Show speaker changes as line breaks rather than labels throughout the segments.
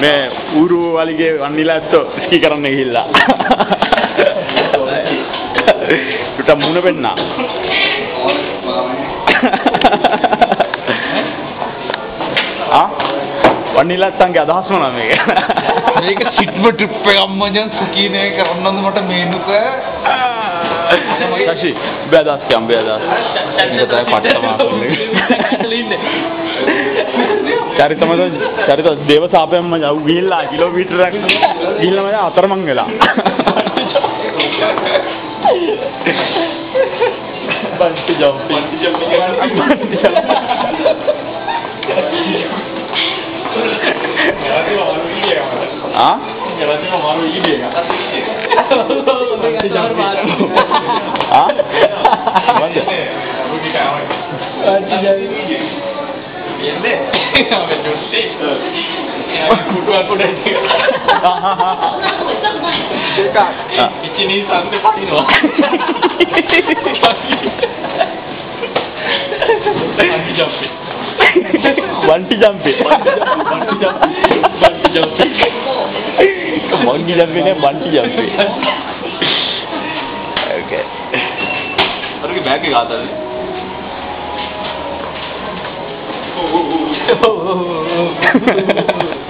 මේ ඌරු වලිගේ වන්නිලාත්තෝ ස්කී කරන්න ගිහිල්ලා. උට මුණ වෙන්න. වන්නිලාත්තන්ගේ අදහස් මොනවද මේක?
මේක සිට්ම ට්‍රිප් එකක් අම්මජන් සුකීනේ කරන්නද මට මේනුක.
සෂි බෑදාස් කියම් බෑදාස්. මේක තමයි පට්ටම චරිත දේවසාපයම මම ගිහිල්ලා කිලෝමීටරයක් ගිහිල්ලා මම අතරමං වෙලා. බන්ටි ජම්පින් ආ යරතිම මාරු ඊගේ ආ වන්ද රුටි කාමයි බන්ටි ජම්පින් එන්නේ අපි ජොස්ටි කුටුව පොඩේ ඒක ඉතිනි සම්පේ පටිනවා Banti jampi. Monkey jampi ne banti jampi. Okay. Aduh ke bag ke kata ni.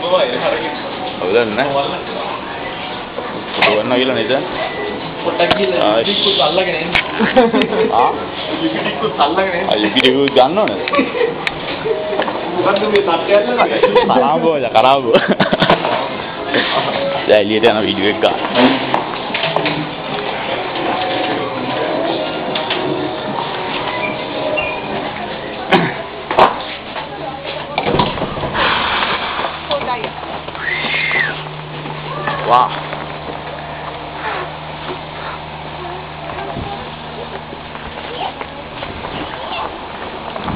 Bawa ini hari ini. Udah na. Warna gila ni dah. Kotak gila. Ikut Allah ke ni. Ah? Ikut Allah ke ni. Ikut jangan na. Karabo aja, karabo. Saya lihat yang video එක. Wah.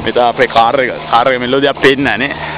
Kita pakai car එක මෙලෝදියක් පේන්නේ නැහැ නේ.